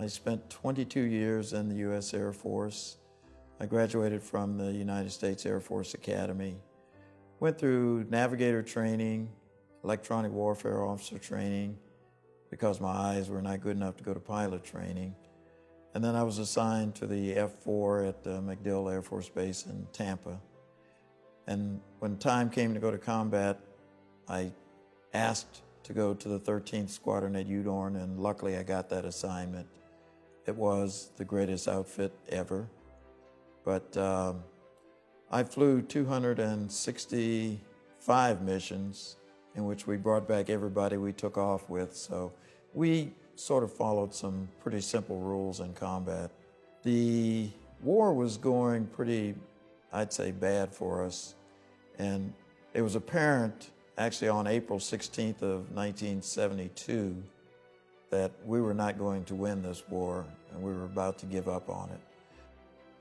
I spent 22 years in the U.S. Air Force. I graduated from the United States Air Force Academy. Went through navigator training, electronic warfare officer training, because my eyes were not good enough to go to pilot training. And then I was assigned to the F4 at MacDill Air Force Base in Tampa. And when time came to go to combat, I asked to go to the 13th Squadron at Udorn, and luckily I got that assignment. It was the greatest outfit ever. But I flew 265 missions in which we brought back everybody we took off with. So we sort of followed some pretty simple rules in combat. The war was going pretty, I'd say, bad for us. And it was apparent actually on April 16th of 1972 that we were not going to win this war and we were about to give up on it.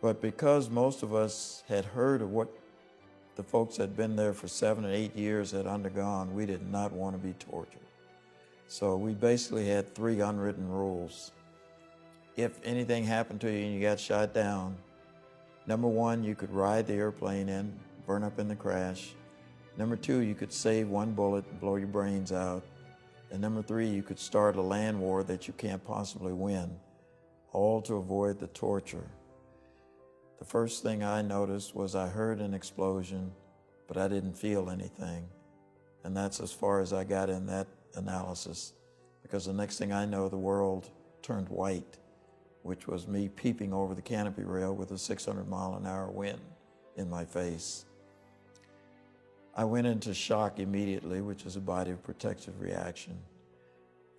But because most of us had heard of what the folks that had been there for 7 and 8 years had undergone, we did not want to be tortured. So we basically had 3 unwritten rules. If anything happened to you and you got shot down, number 1, you could ride the airplane in, burn up in the crash. Number 2, you could save 1 bullet and blow your brains out. And number 3, you could start a land war that you can't possibly win, all to avoid the torture. The first thing I noticed was I heard an explosion, but I didn't feel anything. And that's as far as I got in that analysis, because the next thing I know, the world turned white, which was me peeping over the canopy rail with a 600-mile-an-hour wind in my face. I went into shock immediately, which is a body protective reaction.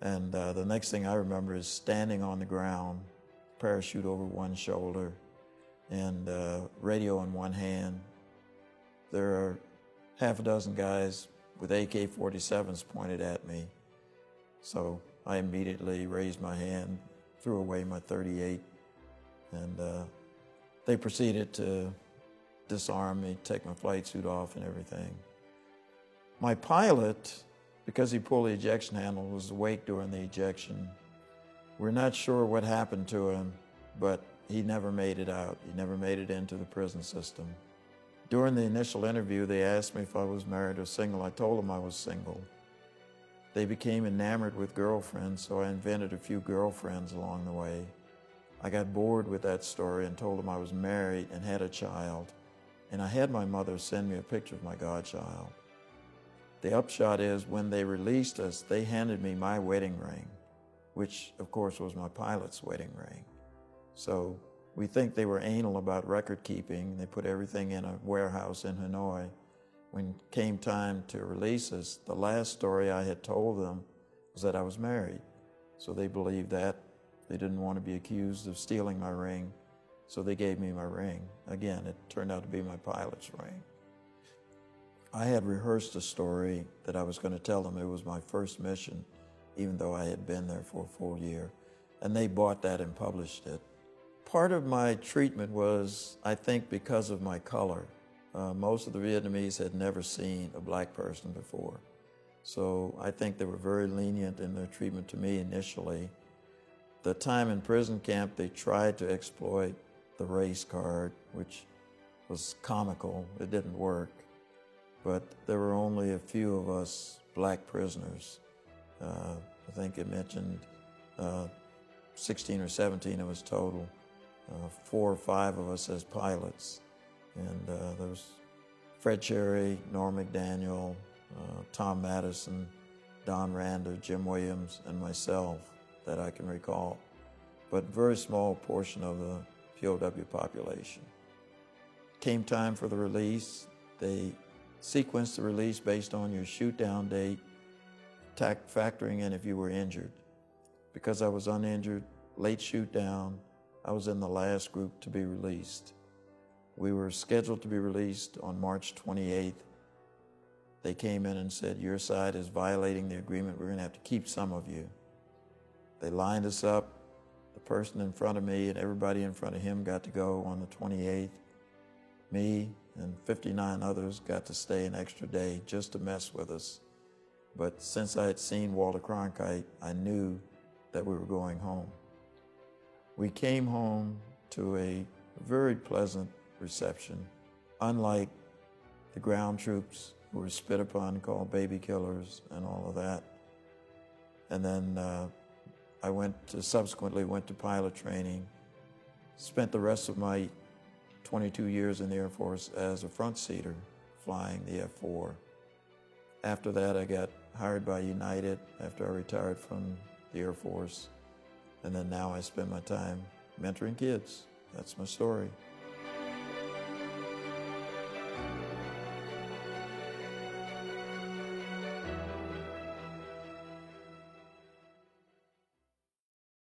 And the next thing I remember is standing on the ground, parachute over one shoulder, and radio in one hand. There are half a dozen guys with AK-47s pointed at me. So I immediately raised my hand, threw away my .38, and they proceeded to disarm me, take my flight suit off and everything. My pilot, because he pulled the ejection handle, was awake during the ejection. We're not sure what happened to him, but he never made it out. He never made it into the prison system. During the initial interview, they asked me if I was married or single. I told them I was single. They became enamored with girlfriends, so I invented a few girlfriends along the way. I got bored with that story and told them I was married and had a child. And I had my mother send me a picture of my godchild. The upshot is, when they released us, they handed me my wedding ring, which of course was my pilot's wedding ring. So we think they were anal about record keeping. They put everything in a warehouse in Hanoi. When it came time to release us, the last story I had told them was that I was married. So they believed that. They didn't want to be accused of stealing my ring. So they gave me my ring. Again, it turned out to be my pilot's ring. I had rehearsed a story that I was going to tell them. It was my first mission, even though I had been there for a full year. And they bought that and published it. Part of my treatment was, I think, because of my color. Most of the Vietnamese had never seen a black person before. So I think they were very lenient in their treatment to me initially. The time in prison camp, they tried to exploit the race card, which was comical. It didn't work. But there were only a few of us black prisoners. I think it mentioned 16 or 17 of us total, 4 or 5 of us as pilots. And there was Fred Cherry, Norm McDaniel, Tom Madison, Don Rander, Jim Williams, and myself that I can recall, but very small portion of the POW population. Came time for the release. They sequenced the release based on your shoot-down date, factoring in if you were injured. Because I was uninjured, late shoot-down, I was in the last group to be released. We were scheduled to be released on March 28th. They came in and said, your side is violating the agreement. We're going to have to keep some of you. They lined us up. The person in front of me and everybody in front of him got to go on the 28th. Me and 59 others got to stay an extra day just to mess with us. But since I had seen Walter Cronkite, I knew that we were going home. We came home to a very pleasant reception, unlike the ground troops who were spit upon, called baby killers and all of that. And then I subsequently went to pilot training, spent the rest of my 22 years in the Air Force as a front seater, flying the F-4. After that, I got hired by United after I retired from the Air Force. And then now I spend my time mentoring kids. That's my story.